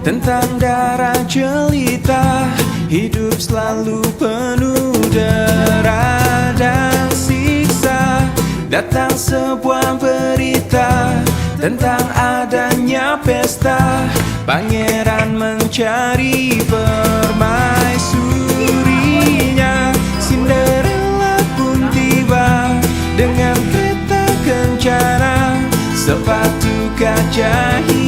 tentang darah jelita. Hidup selalu penuh dera dan siksa. Datang sebuah berita tentang adanya pesta. Pangeran mencari permaisurinya. Cinderella pun tiba dengan kereta kencana, sepatu kaca hitam.